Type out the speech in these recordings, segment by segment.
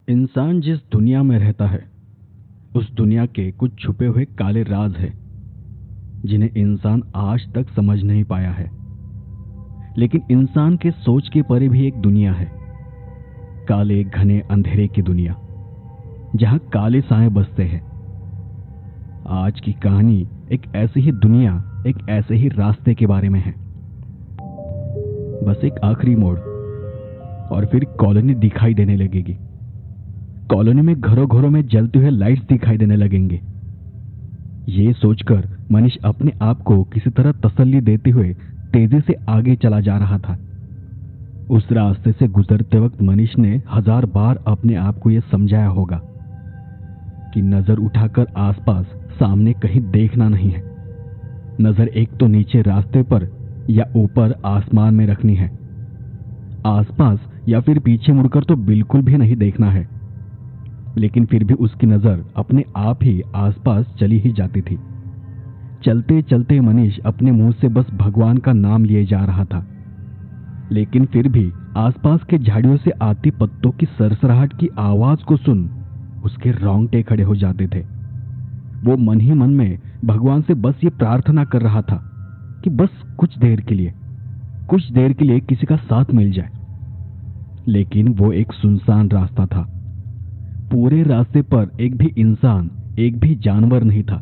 इंसान जिस दुनिया में रहता है उस दुनिया के कुछ छुपे हुए काले राज हैं जिन्हें इंसान आज तक समझ नहीं पाया है। लेकिन इंसान के सोच के परे भी एक दुनिया है, काले घने अंधेरे की दुनिया, जहां काले साए बसते हैं। आज की कहानी एक ऐसी ही दुनिया, एक ऐसे ही रास्ते के बारे में है। बस एक आखिरी मोड़ और फिर कॉलोनी दिखाई देने लगेगी। कॉलोनी में घरों घरों में जलते हुए लाइट्स दिखाई देने लगेंगे। ये सोचकर मनीष अपने आप को किसी तरह तसल्ली देते हुए तेजी से आगे चला जा रहा था। उस रास्ते से गुजरते वक्त मनीष ने 1000 बार अपने आप को यह समझाया होगा कि नजर उठाकर आसपास सामने कहीं देखना नहीं है। नजर एक तो नीचे रास्ते पर या ऊपर आसमान में रखनी है। आसपास या फिर पीछे मुड़कर तो बिल्कुल भी नहीं देखना है। लेकिन फिर भी उसकी नजर अपने आप ही आसपास चली ही जाती थी। चलते चलते मनीष अपने मुंह से बस भगवान का नाम लिए जा रहा था। लेकिन फिर भी आसपास के झाड़ियों से आती पत्तों की सरसराहट की आवाज को सुन उसके रोंगटे खड़े हो जाते थे। वो मन ही मन में भगवान से बस ये प्रार्थना कर रहा था कि बस कुछ देर के लिए किसी का साथ मिल जाए। लेकिन वो एक सुनसान रास्ता था। पूरे रास्ते पर एक भी इंसान, एक भी जानवर नहीं था।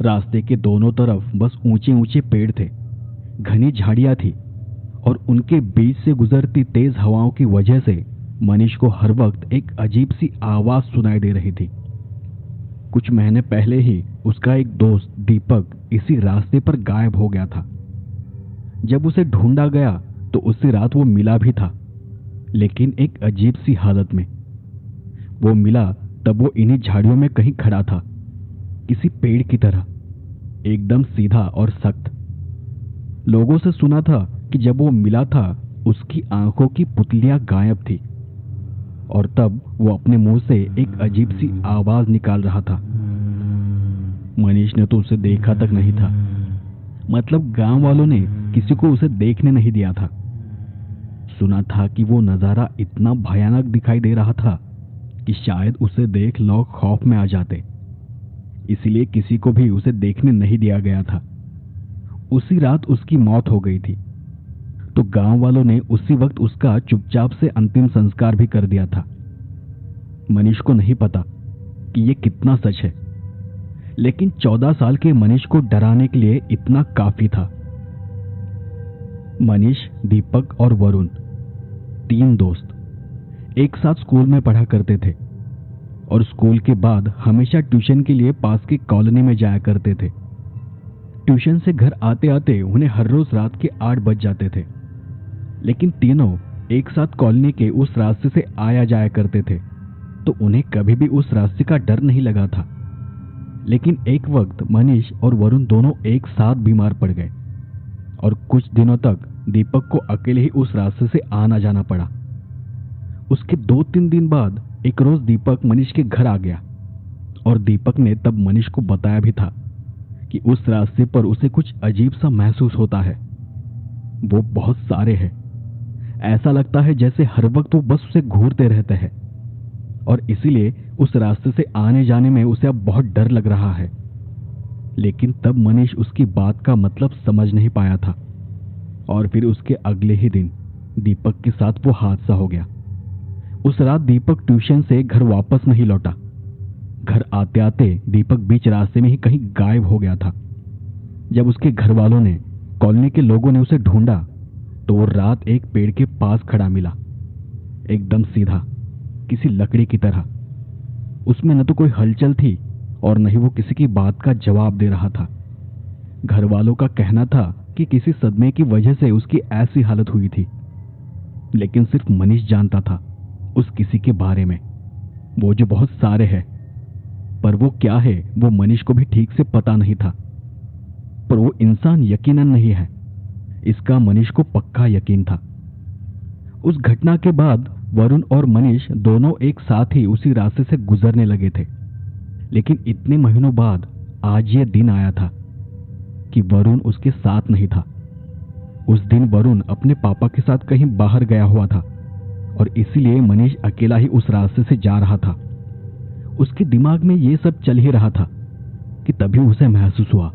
रास्ते के दोनों तरफ बस ऊंचे ऊंचे पेड़ थे, घनी झाड़ियां थी और उनके बीच से गुजरती तेज हवाओं की वजह से मनीष को हर वक्त एक अजीब सी आवाज सुनाई दे रही थी। कुछ महीने पहले ही उसका एक दोस्त दीपक इसी रास्ते पर गायब हो गया था। जब उसे ढूंढा गया तो उसी रात वो मिला भी था, लेकिन एक अजीब सी हालत में। वो मिला तब वो इन्हीं झाड़ियों में कहीं खड़ा था, किसी पेड़ की तरह, एकदम सीधा और सख्त। लोगों से सुना था कि जब वो मिला था उसकी आंखों की पुतलियां गायब थी और तब वो अपने मुंह से एक अजीब सी आवाज निकाल रहा था। मनीष ने तो उसे देखा तक नहीं था, मतलब गांव वालों ने किसी को उसे देखने नहीं दिया था। सुना था कि वो नजारा इतना भयानक दिखाई दे रहा था कि शायद उसे देख लोग खौफ में आ जाते, इसलिए किसी को भी उसे देखने नहीं दिया गया था। उसी रात उसकी मौत हो गई थी, तो गांव वालों ने उसी वक्त उसका चुपचाप से अंतिम संस्कार भी कर दिया था। मनीष को नहीं पता कि यह कितना सच है, लेकिन 14 साल के मनीष को डराने के लिए इतना काफी था। मनीष, दीपक और वरुण, 3 दोस्त एक साथ स्कूल में पढ़ा करते थे और स्कूल के बाद हमेशा ट्यूशन के लिए पास की कॉलोनी में जाया करते थे। ट्यूशन से घर आते आते उन्हें हर रोज रात के 8 बज जाते थे, लेकिन तीनों एक साथ कॉलोनी के उस रास्ते से आया जाया करते थे, तो उन्हें कभी भी उस रास्ते का डर नहीं लगा था। लेकिन एक वक्त मनीष और वरुण दोनों एक साथ बीमार पड़ गए और कुछ दिनों तक दीपक को अकेले ही उस रास्ते से आना जाना पड़ा। उसके 2-3 दिन बाद एक रोज दीपक मनीष के घर आ गया और दीपक ने तब मनीष को बताया भी था कि उस रास्ते पर उसे कुछ अजीब सा महसूस होता है। वो बहुत सारे हैं, ऐसा लगता है जैसे हर वक्त वो बस उसे घूरते रहते हैं और इसीलिए उस रास्ते से आने जाने में उसे अब बहुत डर लग रहा है। लेकिन तब मनीष उसकी बात का मतलब समझ नहीं पाया था और फिर उसके अगले ही दिन दीपक के साथ वो हादसा हो गया। उस रात दीपक ट्यूशन से घर वापस नहीं लौटा। घर आते आते दीपक बीच रास्ते में ही कहीं गायब हो गया था। जब उसके घर वालों ने, कॉलोनी के लोगों ने उसे ढूंढा तो वो रात एक पेड़ के पास खड़ा मिला, एकदम सीधा, किसी लकड़ी की तरह। उसमें न तो कोई हलचल थी और न ही वो किसी की बात का जवाब दे रहा था। घर वालों का कहना था कि किसी सदमे की वजह से उसकी ऐसी हालत हुई थी, लेकिन सिर्फ मनीष जानता था उस किसी के बारे में, वो जो बहुत सारे हैं, पर वो क्या है वो मनीष को भी ठीक से पता नहीं था। पर वो इंसान यकीनन नहीं है, इसका मनीष को पक्का यकीन था। उस घटना के बाद वरुण और मनीष दोनों एक साथ ही उसी रास्ते से गुजरने लगे थे। लेकिन इतने महीनों बाद आज यह दिन आया था कि वरुण उसके साथ नहीं था। उस दिन वरुण अपने पापा के साथ कहीं बाहर गया हुआ था और इसीलिए मनीष अकेला ही उस रास्ते से जा रहा था। उसके दिमाग में ये सब चल ही रहा था कि तभी उसे महसूस हुआ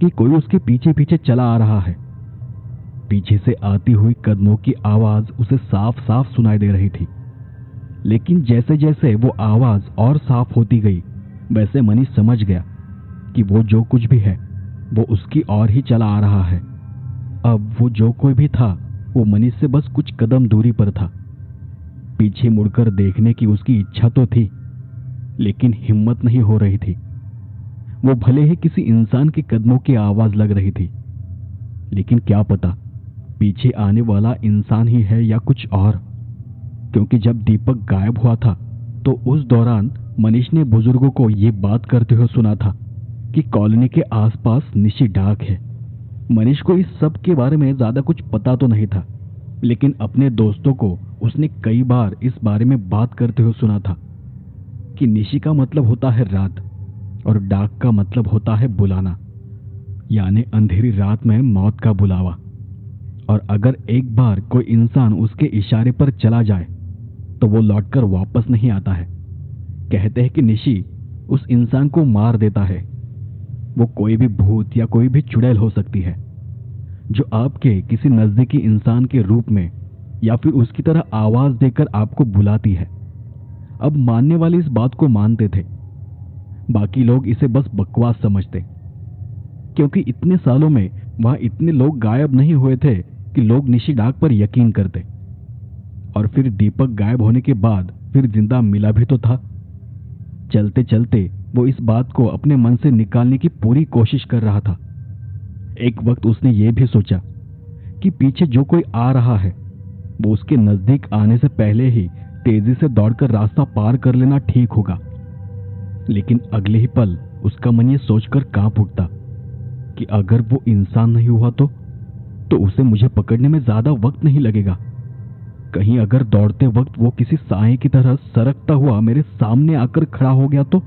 कि कोई उसके पीछे पीछे चला आ रहा है। पीछे से आती हुई कदमों की आवाज उसे साफ साफ सुनाई दे रही थी, लेकिन जैसे जैसे वो आवाज और साफ होती गई वैसे मनीष समझ गया कि वो जो कुछ भी है वो उसकी ओर ही चला आ रहा है। अब वो जो कोई भी था वो मनीष से बस कुछ कदम दूरी पर था। पीछे मुड़कर देखने की उसकी इच्छा तो थी, लेकिन हिम्मत नहीं हो रही थी। वो भले ही किसी इंसान के कदमों की आवाज लग रही थी, लेकिन क्या पता पीछे आने वाला इंसान ही है या कुछ और, क्योंकि जब दीपक गायब हुआ था तो उस दौरान मनीष ने बुजुर्गों को ये बात करते हुए सुना था कि कॉलोनी के आसपास निशी डाक है। मनीष को इस सब के बारे में ज्यादा कुछ पता तो नहीं था, लेकिन अपने दोस्तों को उसने कई बार इस बारे में बात करते हुए सुना था कि निशी का मतलब होता है रात और डाक का मतलब होता है बुलाना, यानी अंधेरी रात में मौत का बुलावा। और अगर एक बार कोई इंसान उसके इशारे पर चला जाए तो वो लौटकर वापस नहीं आता है। कहते हैं कि निशी उस इंसान को मार देता है। वो कोई भी भूत या कोई भी चुड़ैल हो सकती है जो आपके किसी नजदीकी इंसान के रूप में या फिर उसकी तरह आवाज देकर आपको बुलाती है। अब मानने वाले इस बात को मानते थे, बाकी लोग इसे बस बकवास समझते, क्योंकि इतने सालों में वहां इतने लोग गायब नहीं हुए थे कि लोग निशी डाक पर यकीन करते। और फिर दीपक गायब होने के बाद फिर जिंदा मिला भी तो था। चलते चलते वो इस बात को अपने मन से निकालने की पूरी कोशिश कर रहा था। एक वक्त उसने ये भी सोचा कि पीछे जो कोई आ रहा है वो उसके नजदीक आने से पहले ही तेजी से दौड़कर रास्ता पार कर लेना ठीक होगा। लेकिन अगले ही पल उसका मन ये सोचकर कांप उठता कि अगर वो इंसान नहीं हुआ तो उसे मुझे पकड़ने में ज्यादा वक्त नहीं लगेगा। कहीं अगर दौड़ते वक्त वो किसी साए की तरह सरकता हुआ मेरे सामने आकर खड़ा हो गया तो,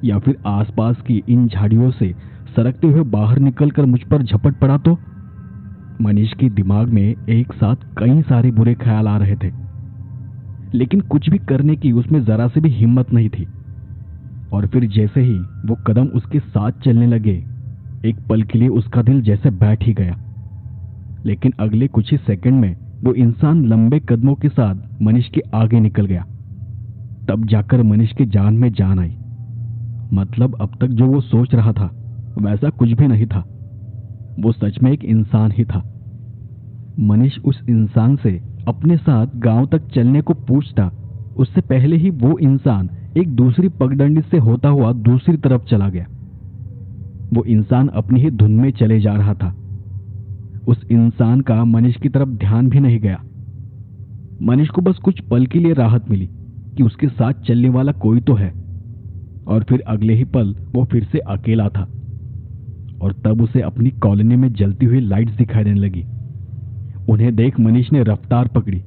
या फिर आसपास की इन झाड़ियों से सरकते हुए बाहर निकलकर मुझ पर झपट पड़ा तो। मनीष के दिमाग में एक साथ कई सारे बुरे ख्याल आ रहे थे, लेकिन कुछ भी करने की उसमें जरा से भी हिम्मत नहीं थी। और फिर जैसे ही वो कदम उसके साथ चलने लगे, एक पल के लिए उसका दिल जैसे बैठ ही गया। लेकिन अगले कुछ ही सेकंड में वो इंसान लंबे कदमों के साथ मनीष के आगे निकल गया। तब जाकर मनीष की जान में जान आई। मतलब अब तक जो वो सोच रहा था वैसा कुछ भी नहीं था, वो सच में एक इंसान ही था। मनीष उस इंसान से अपने साथ गांव तक चलने को पूछता, उससे पहले ही वो इंसान एक दूसरी पगडंडी से होता हुआ दूसरी तरफ चला गया। वो इंसान अपनी ही धुन में चले जा रहा था। उस इंसान का मनीष की तरफ ध्यान भी नहीं गया। मनीष को बस कुछ पल के लिए राहत मिली कि उसके साथ चलने वाला कोई तो है, और फिर अगले ही पल वो फिर से अकेला था। और तब उसे अपनी कॉलोनी में जलती हुई लाइट्स दिखाई देने लगी। उन्हें देख मनीष ने रफ्तार पकड़ी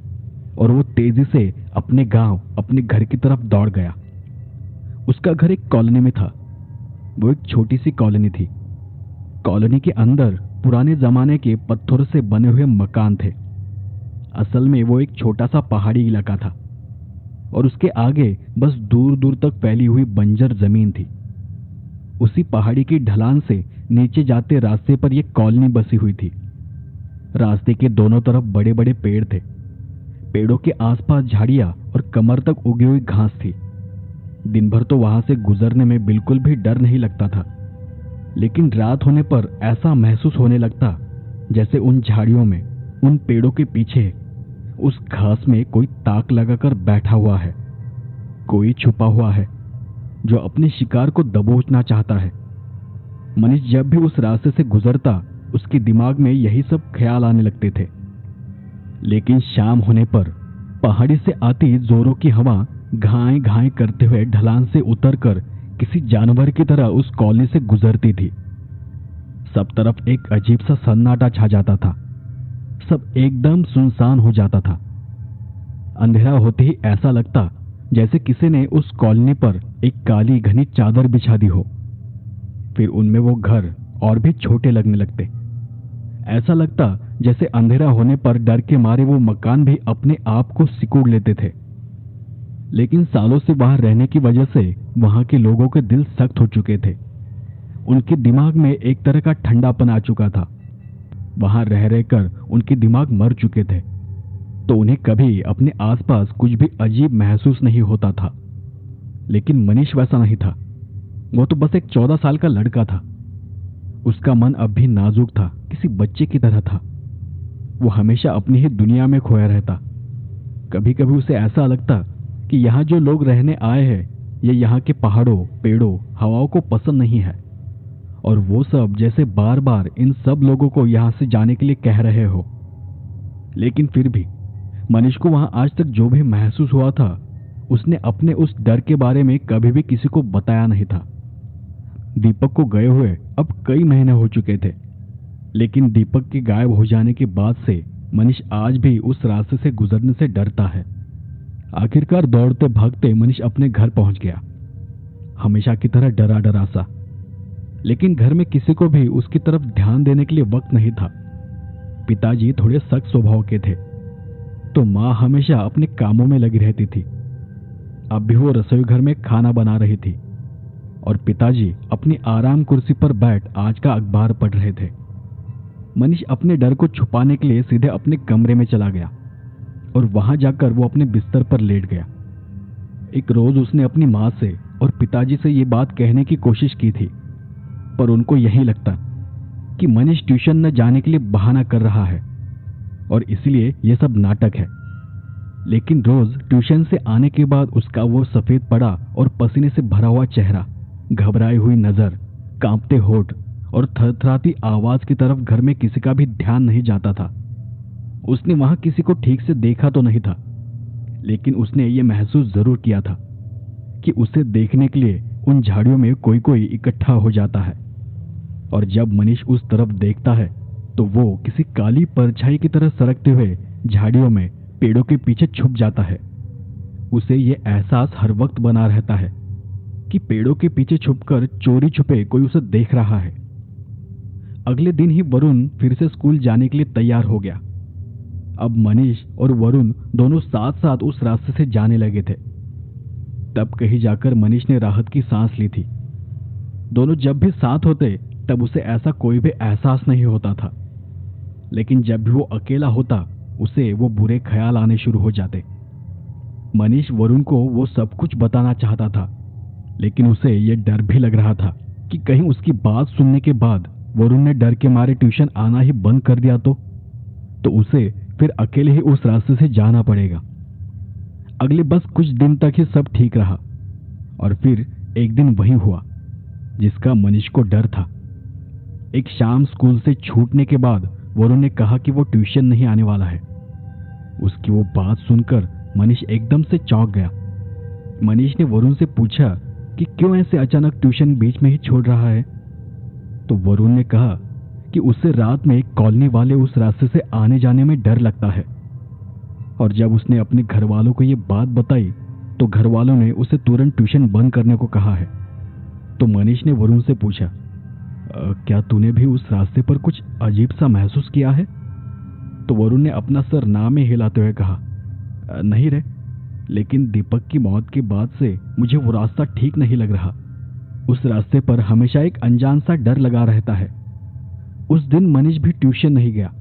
और वो तेजी से अपने गांव, अपने घर की तरफ दौड़ गया। उसका घर एक कॉलोनी में था। वो एक छोटी सी कॉलोनी थी। कॉलोनी के अंदर पुराने जमाने के पत्थरों से बने हुए मकान थे। असल में वो एक छोटा सा पहाड़ी इलाका था और उसके आगे बस दूर दूर तक फैली हुई बंजर जमीन थी। उसी पहाड़ी की ढलान से नीचे जाते रास्ते पर यह कॉलोनी बसी हुई थी। रास्ते के दोनों तरफ बड़े बड़े पेड़ थे। पेड़ों के आसपास झाड़ियां और कमर तक उगी हुई घास थी। दिन भर तो वहां से गुजरने में बिल्कुल भी डर नहीं लगता था, लेकिन रात होने पर ऐसा महसूस होने लगता जैसे उन झाड़ियों में, उन पेड़ों के पीछे, उस घास में कोई ताक लगाकर बैठा हुआ है। कोई छुपा हुआ है जो अपने शिकार को दबोचना चाहता है। मनीष जब भी उस रास्ते से गुजरता उसके दिमाग में यही सब ख्याल आने लगते थे। लेकिन शाम होने पर पहाड़ी से आती जोरों की हवा घाएं घाएं करते हुए ढलान से उतरकर किसी जानवर की तरह उस कॉलोनी से गुजरती थी। सब तरफ एक अजीब सा सन्नाटा छा जाता था। सब एकदम सुनसान हो जाता था। अंधेरा होते ही ऐसा लगता जैसे किसी ने उस कॉलोनी पर एक काली घनी चादर बिछा दी हो। फिर उनमें वो घर और भी छोटे लगने लगते। ऐसा लगता जैसे अंधेरा होने पर डर के मारे वो मकान भी अपने आप को सिकुड़ लेते थे। लेकिन सालों से बाहर रहने की वजह से वहां के लोगों के दिल सख्त हो चुके थे। उनके दिमाग में एक तरह का ठंडापन आ चुका था। वहां रह रहकर उनके दिमाग मर चुके थे, तो उन्हें कभी अपने आसपास कुछ भी अजीब महसूस नहीं होता था। लेकिन मनीष वैसा नहीं था। वो तो बस एक 14 साल का लड़का था। उसका मन अब भी नाजुक था, किसी बच्चे की तरह था। वो हमेशा अपनी ही दुनिया में खोया रहता। कभी कभी उसे ऐसा लगता कि यहाँ जो लोग रहने आए हैं ये यहाँ के पहाड़ों, पेड़ों, हवाओं को पसंद नहीं है, और वो सब जैसे बार बार इन सब लोगों को यहाँ से जाने के लिए कह रहे हो। लेकिन फिर भी मनीष को वहां आज तक जो भी महसूस हुआ था, उसने अपने उस डर के बारे में कभी भी किसी को बताया नहीं था। दीपक को गए हुए अब कई महीने हो चुके थे, लेकिन दीपक के गायब हो जाने के बाद से मनीष आज भी उस रास्ते से गुजरने से डरता है। आखिरकार दौड़ते भागते मनीष अपने घर पहुंच गया, हमेशा की तरह डरा डरा सा। लेकिन घर में किसी को भी उसकी तरफ ध्यान देने के लिए वक्त नहीं था। पिताजी थोड़े सख्त स्वभाव के थे, तो माँ हमेशा अपने कामों में लगी रहती थी। अब भी वो रसोई घर में खाना बना रही थी और पिताजी अपनी आराम कुर्सी पर बैठ आज का अखबार पढ़ रहे थे। मनीष अपने डर को छुपाने के लिए सीधे अपने कमरे में चला गया और वहां जाकर वो अपने बिस्तर पर लेट गया। एक रोज उसने अपनी माँ से और पिताजी से ये बात कहने की कोशिश की थी, पर उनको यही लगता कि मनीष ट्यूशन न जाने के लिए बहाना कर रहा है और इसलिए ये सब नाटक है। लेकिन रोज ट्यूशन से आने के बाद उसका वो सफेद पड़ा और पसीने से भरा हुआ चेहरा, घबराई हुई नजर, कांपते होठ और थरथराती आवाज की तरफ घर में किसी का भी ध्यान नहीं जाता था। उसने वहां किसी को ठीक से देखा तो नहीं था, लेकिन उसने ये महसूस जरूर किया था कि उसे देखने के लिए उन झाड़ियों में कोई कोई इकट्ठा हो जाता है। और जब मनीष उस तरफ देखता है तो वो किसी काली परछाई की तरह सरकते हुए झाड़ियों में पेड़ों के पीछे छुप जाता है। उसे ये एहसास हर वक्त बना रहता है कि पेड़ों के पीछे छुपकर चोरी छुपे कोई उसे देख रहा है। अगले दिन ही वरुण फिर से स्कूल जाने के लिए तैयार हो गया। अब मनीष और वरुण दोनों साथ साथ उस रास्ते से जाने लगे थे। तब कहीं जाकर मनीष ने राहत की सांस ली थी। दोनों जब भी साथ होते तब उसे ऐसा कोई भी एहसास नहीं होता था, लेकिन जब भी वो अकेला होता उसे वो बुरे ख्याल आने शुरू हो जाते। मनीष वरुण को वो सब कुछ बताना चाहता था, लेकिन उसे ये डर भी लग रहा था कि कहीं उसकी बात सुनने के बाद वरुण ने डर के मारे ट्यूशन आना ही बंद कर दिया तो उसे फिर अकेले ही उस रास्ते से जाना पड़ेगा। अगले बस कुछ दिन तक ही सब ठीक रहा और फिर एक दिन वही हुआ जिसका मनीष को डर था। एक शाम स्कूल से छूटने के बाद वरुण ने कहा कि वो ट्यूशन नहीं आने वाला है। उसकी वो बात सुनकर मनीष एकदम से चौंक गया। मनीष ने वरुण से पूछा कि क्यों ऐसे अचानक ट्यूशन बीच में ही छोड़ रहा है, तो वरुण ने कहा कि उसे रात में कॉलोनी वाले उस रास्ते से आने जाने में डर लगता है, और जब उसने अपने घर वालों को ये बात बताई तो घर वालों ने उसे तुरंत ट्यूशन बंद करने को कहा है। तो मनीष ने वरुण से पूछा, क्या तूने भी उस रास्ते पर कुछ अजीब सा महसूस किया है? तो वरुण ने अपना सर ना में हिलाते हुए कहा, नहीं रे, लेकिन दीपक की मौत के बाद से मुझे वो रास्ता ठीक नहीं लग रहा। उस रास्ते पर हमेशा एक अनजान सा डर लगा रहता है। उस दिन मनीष भी ट्यूशन नहीं गया।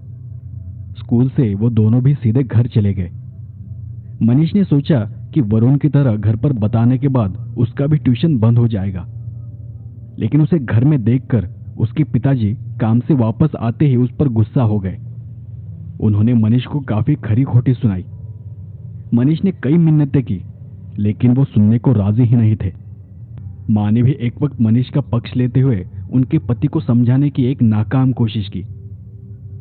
स्कूल से वो दोनों भी सीधे घर चले गए। मनीष ने सोचा कि वरुण की तरह घर पर बताने के बाद उसका भी ट्यूशन बंद हो जाएगा, लेकिन उसे घर में देखकर उसके पिताजी काम से वापस आते ही उस पर गुस्सा हो गए। उन्होंने मनीष को काफी खरी खोटी सुनाई। मनीष ने कई मिन्नतें की, लेकिन वो सुनने को राजी ही नहीं थे। माँ ने भी एक वक्त मनीष का पक्ष लेते हुए उनके पति को समझाने की एक नाकाम कोशिश की।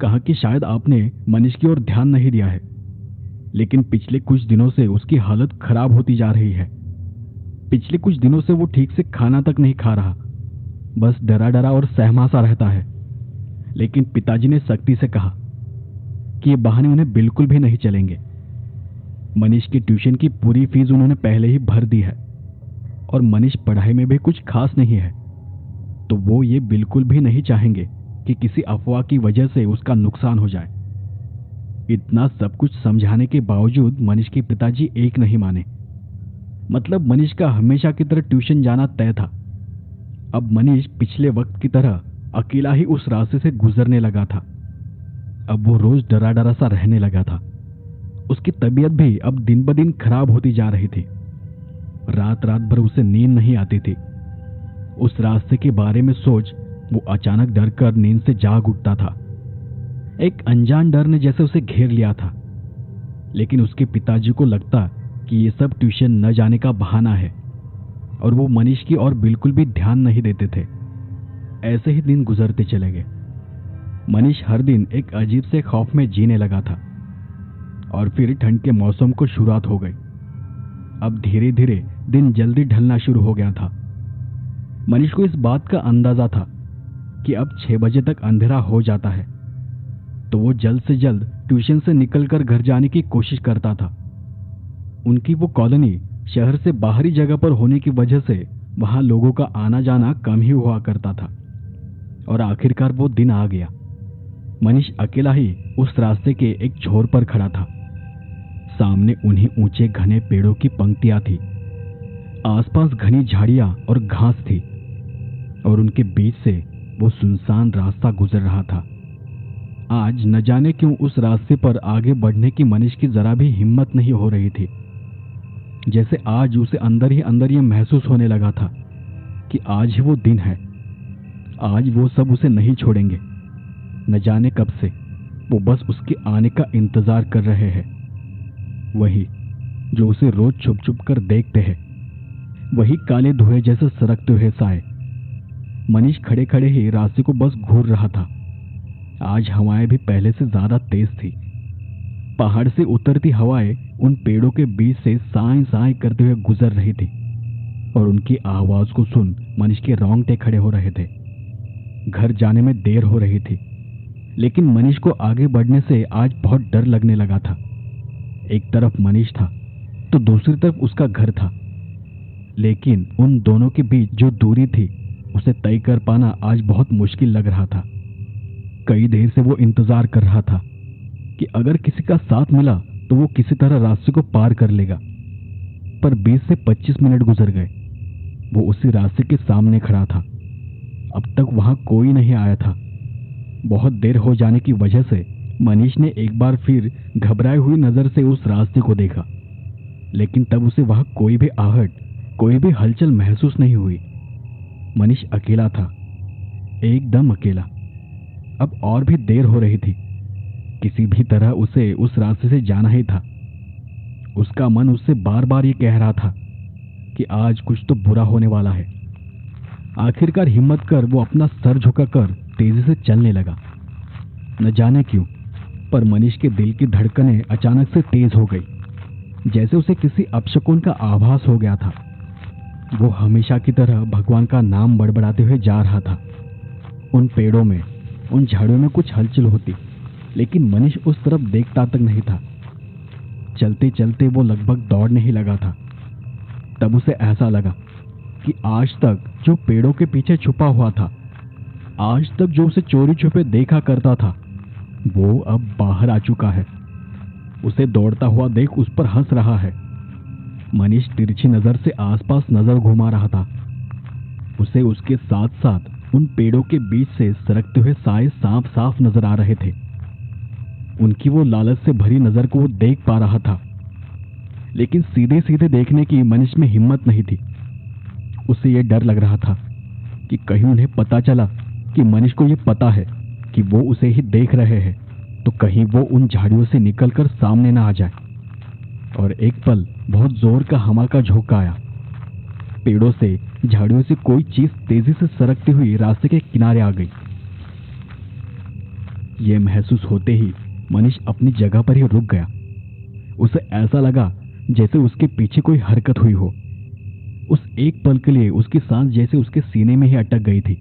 कहा कि शायद आपने मनीष की ओर ध्यान नहीं दिया है, लेकिन पिछले कुछ दिनों से उसकी हालत खराब होती जा रही है। पिछले कुछ दिनों से वो ठीक से खाना तक नहीं खा रहा, बस डरा डरा और सहमा सा रहता है। लेकिन पिताजी ने सख्ती से कहा कि ये बहाने उन्हें बिल्कुल भी नहीं चलेंगे। मनीष की ट्यूशन की पूरी फीस उन्होंने पहले ही भर दी है और मनीष पढ़ाई में भी कुछ खास नहीं है, तो वो ये बिल्कुल भी नहीं चाहेंगे कि किसी अफवाह की वजह से उसका नुकसान हो जाए। इतना सब कुछ समझाने के बावजूद मनीष के पिताजी एक नहीं माने। मतलब मनीष का हमेशा की तरह ट्यूशन जाना तय था। अब मनीष पिछले वक्त की तरह अकेला ही उस रास्ते से गुजरने लगा था। अब वो रोज डरा डरा सा रहने लगा था। उसकी तबीयत भी अब दिन ब दिन खराब होती जा रही थी। रात रात भर उसे नींद नहीं आती थी। उस रास्ते के बारे में सोच वो अचानक डर कर नींद से जाग उठता था। एक अनजान डर ने जैसे उसे घेर लिया था। लेकिन उसके पिताजी को लगता कि ये सब ट्यूशन न जाने का बहाना है और वो मनीष की ओर बिल्कुल भी ध्यान नहीं देते थे। ऐसे ही दिन गुजरते चले गए। मनीष हर दिन एक अजीब से खौफ में जीने लगा था। और फिर ठंड के मौसम को शुरुआत हो गई। अब धीरे धीरे दिन जल्दी ढलना शुरू हो गया था। मनीष को इस बात का अंदाजा था कि अब 6 बजे तक अंधेरा हो जाता है, तो वो जल्द से जल्द ट्यूशन से निकलकर घर जाने की कोशिश करता था। उनकी वो कॉलोनी शहर से बाहरी जगह पर होने की वजह से वहां लोगों का आना जाना कम ही हुआ करता था। और आखिरकार वो दिन आ गया। मनीष अकेला ही उस रास्ते के एक छोर पर खड़ा था। सामने उन्हीं ऊंचे घने पेड़ों की पंक्तियां थी। आसपास घनी झाड़ियां और घास थी और उनके बीच से वो सुनसान रास्ता गुजर रहा था। आज न जाने क्यों उस रास्ते पर आगे बढ़ने की मनीष की जरा भी हिम्मत नहीं हो रही थी। जैसे आज उसे अंदर ही अंदर ये महसूस होने लगा था कि आज ही वो दिन है। आज वो सब उसे नहीं छोड़ेंगे। न जाने कब से वो बस उसके आने का इंतजार कर रहे हैं। वही जो उसे रोज छुप छुप कर देखते हैं, वही काले धुएं जैसे सरकते हुए साए। मनीष खड़े खड़े ही रास्ते को बस घूर रहा था। आज हवाएं भी पहले से ज्यादा तेज थी। पहाड़ से उतरती हवाएं उन पेड़ों के बीच से साए साए करते हुए गुजर रही थी और उनकी आवाज को सुन मनीष के रोंगटे खड़े हो रहे थे। घर जाने में देर हो रही थी, लेकिन मनीष को आगे बढ़ने से आज बहुत डर लगने लगा था। एक तरफ मनीष था तो दूसरी तरफ उसका घर था, लेकिन उन दोनों के बीच जो दूरी थी उसे तय कर पाना आज बहुत मुश्किल लग रहा था। कई देर से वो इंतजार कर रहा था कि अगर किसी का साथ मिला तो वो किसी तरह रास्ते को पार कर लेगा। पर 20 से 25 मिनट गुजर गए। वो उसी रास्ते के सामने खड़ा था। अब तक वहां कोई नहीं आया था। बहुत देर हो जाने की वजह से मनीष ने एक बार फिर घबराई हुई नजर से उस रास्ते को देखा, लेकिन तब उसे वहां कोई भी आहट, कोई भी हलचल महसूस नहीं हुई। मनीष अकेला था, एकदम अकेला। अब और भी देर हो रही थी। किसी भी तरह उसे उस रास्ते से जाना ही था। उसका मन उससे बार बार ये कह रहा था कि आज कुछ तो बुरा होने वाला है। आखिरकार हिम्मत कर वो अपना सर झुकाकर तेजी से चलने लगा। न जाने क्यों, पर मनीष के दिल की धड़कनें अचानक से तेज हो गई, जैसे उसे किसी अपशकुन का आभास हो गया था। वो हमेशा की तरह भगवान का नाम बड़बड़ाते हुए जा रहा था। उन पेड़ों में, उन झाड़ियों में कुछ हलचल होती, लेकिन मनीष उस तरफ देखता तक नहीं था। चलते चलते वो लगभग दौड़ने ही लगा था। तब उसे ऐसा लगा कि आज तक जो पेड़ों के पीछे छुपा हुआ था, आज तक जो उसे चोरी छुपे देखा करता था, वो अब बाहर आ चुका है। उसे दौड़ता हुआ देख उस पर हंस रहा है। मनीष तिरछी नजर से आसपास नजर घुमा रहा था। उसे उसके साथ साथ उन पेड़ों के बीच से सरकते हुए साए साफ साफ नजर आ रहे थे। उनकी वो लालच से भरी नजर को वो देख पा रहा था, लेकिन सीधे सीधे देखने की मनीष में हिम्मत नहीं थी। उसे ये डर लग रहा था कि कहीं उन्हें पता चला कि मनीष को ये पता है कि वो उसे ही देख रहे हैं, तो कहीं वो उन झाड़ियों से निकलकर सामने ना आ जाए। और एक पल बहुत जोर का हवा का झोंका आया। पेड़ों से, झाड़ियों से कोई चीज तेजी से सरकती हुई रास्ते के किनारे आ गई। ये महसूस होते ही मनीष अपनी जगह पर ही रुक गया। उसे ऐसा लगा जैसे उसके पीछे कोई हरकत हुई हो। उस एक पल के लिए उसकी सांस जैसे उसके सीने में ही अटक गई थी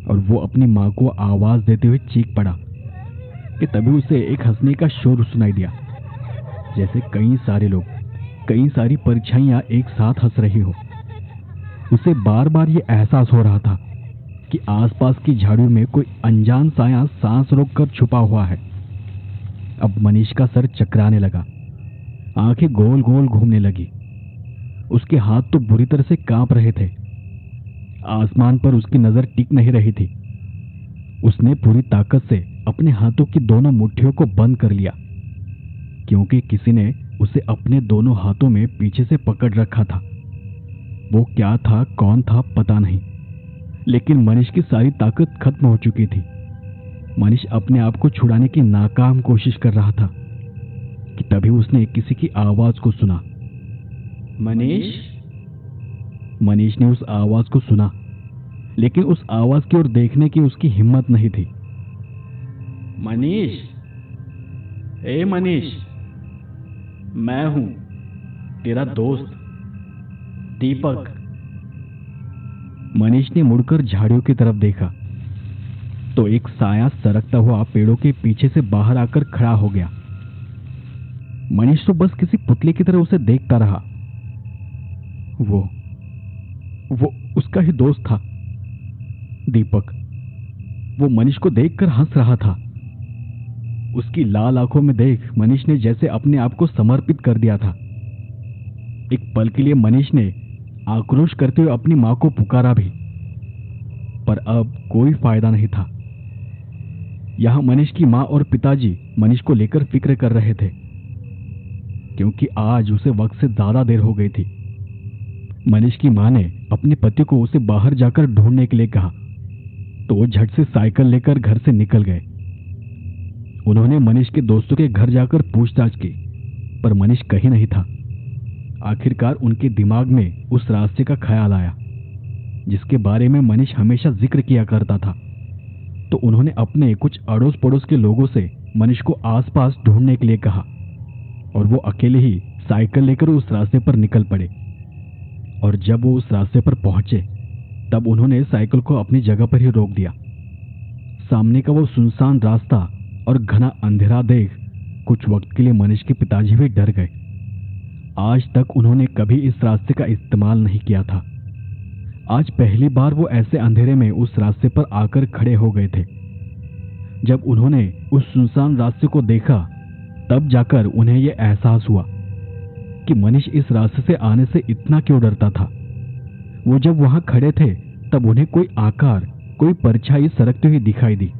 और वो अपनी मां को आवाज देते हुए चीख पड़ा कि तभी उसे एक हंसने का शोर सुनाई दिया, जैसे कई सारे लोग, कई सारी परछाइयां एक साथ हंस रही हो। उसे बार बार ये एहसास हो रहा था कि आसपास की झाड़ियों में कोई अनजान साया सांस रोककर छुपा हुआ है। अब मनीष का सर चकराने लगा, आंखें गोल गोल घूमने लगी। उसके हाथ तो बुरी तरह से कांप रहे थे। आसमान पर उसकी नजर टिक नहीं रही थी। उसने पूरी ताकत से अपने हाथों की दोनों मुट्ठियों को बंद कर लिया, क्योंकि किसी ने उसे अपने दोनों हाथों में पीछे से पकड़ रखा था। वो क्या था, कौन था, पता नहीं, लेकिन मनीष की सारी ताकत खत्म हो चुकी थी। मनीष अपने आप को छुड़ाने की नाकाम कोशिश कर रहा था कि तभी उसने किसी की आवाज को सुना। मनीष? मनीष ने उस आवाज को सुना, लेकिन उस आवाज की ओर देखने की उसकी हिम्मत नहीं थी। मनीष, ए मनीष, मैं हूं तेरा दोस्त दीपक। मनीष ने मुड़कर झाड़ियों की तरफ देखा तो एक साया सरकता हुआ पेड़ों के पीछे से बाहर आकर खड़ा हो गया। मनीष तो बस किसी पुतले की तरह उसे देखता रहा। वो उसका ही दोस्त था, दीपक। वो मनीष को देखकर हंस रहा था। उसकी लाल आंखों में देख मनीष ने जैसे अपने आप को समर्पित कर दिया था। एक पल के लिए मनीष ने आक्रोश करते हुए अपनी मां को पुकारा भी, पर अब कोई फायदा नहीं था। यहां मनीष की मां और पिताजी मनीष को लेकर फिक्र कर रहे थे, क्योंकि आज उसे वक्त से ज्यादा देर हो गई थी। मनीष की मां ने अपने पति को उसे बाहर जाकर ढूंढने के लिए कहा, तो वो झट से साइकिल लेकर घर से निकल गए। उन्होंने मनीष के दोस्तों के घर जाकर पूछताछ की, पर मनीष कहीं नहीं था। आखिरकार उनके दिमाग में उस रास्ते का ख्याल आया जिसके बारे में मनीष हमेशा जिक्र किया करता था। तो उन्होंने अपने कुछ अड़ोस पड़ोस के लोगों से मनीष को आसपास ढूंढने के लिए कहा, और वो अकेले ही साइकिल लेकर उस रास्ते पर निकल पड़े। और जब वो उस रास्ते पर पहुंचे तब उन्होंने साइकिल को अपनी जगह पर ही रोक दिया। सामने का वो सुनसान रास्ता और घना अंधेरा देख कुछ वक्त के लिए मनीष के पिताजी भी डर गए। आज तक उन्होंने कभी इस रास्ते का इस्तेमाल नहीं किया था। आज पहली बार वो ऐसे अंधेरे में उस रास्ते पर आकर खड़े हो गए थे। जब उन्होंने उस सुनसान रास्ते को देखा तब जाकर उन्हें यह एहसास हुआ कि मनीष इस रास्ते से आने से इतना क्यों डरता था। वो जब वहां खड़े थे तब उन्हें कोई आकार, कोई परछाई सरकती हुई दिखाई दी।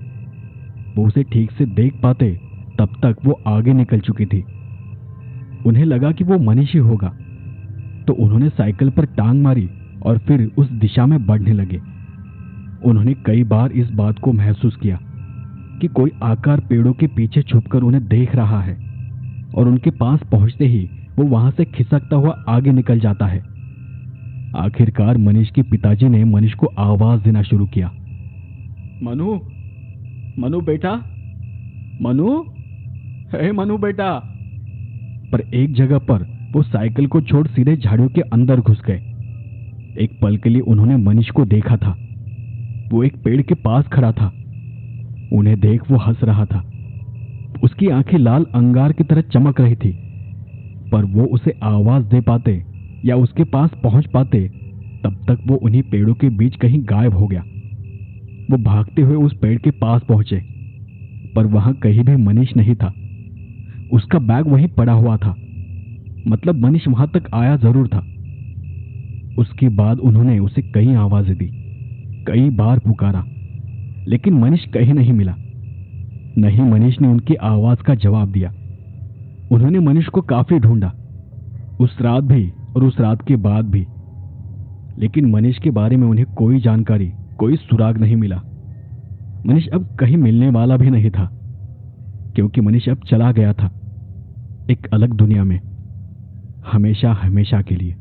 वो उसे ठीक से देख पाते तब तक वो आगे निकल चुकी थी। उन्हें लगा कि वो मनीष ही होगा, तो उन्होंने साइकिल पर टांग मारी और फिर उस दिशा में बढ़ने लगे। उन्होंने कई बार इस बात को महसूस किया कि कोई आकार पेड़ों के पीछे छुपकर उन्हें देख रहा है, और उनके पास पहुंचते ही वो वहां से खिसकता हुआ आगे निकल जाता है। आखिरकार मनीष के पिताजी ने मनीष को आवाज देना शुरू किया, मनु, मनु बेटा, मनु, हे मनु बेटा। पर एक जगह पर वो साइकिल को छोड़ सीधे झाड़ियों के अंदर घुस गए। एक पल के लिए उन्होंने मनीष को देखा था। वो एक पेड़ के पास खड़ा था। उन्हें देख वो हंस रहा था। उसकी आंखें लाल अंगार की तरह चमक रही थी, पर वो उसे आवाज दे पाते या उसके पास पहुंच पाते तब तक वो उन्हीं पेड़ों के बीच कहीं गायब हो गया। वो भागते हुए उस पेड़ के पास पहुंचे, पर वहां कहीं भी मनीष नहीं था। उसका बैग वहीं पड़ा हुआ था, मतलब मनीष वहां तक आया जरूर था। उसके बाद उन्होंने उसे कई आवाजें दी, कई बार पुकारा, लेकिन मनीष कहीं नहीं मिला। नहीं मनीष ने उनकी आवाज का जवाब दिया। उन्होंने मनीष को काफी ढूंढा, उस रात भी और उस रात के बाद भी, लेकिन मनीष के बारे में उन्हें कोई जानकारी, कोई सुराग नहीं मिला। मनीष अब कहीं मिलने वाला भी नहीं था, क्योंकि मनीष अब चला गया था एक अलग दुनिया में, हमेशा हमेशा के लिए।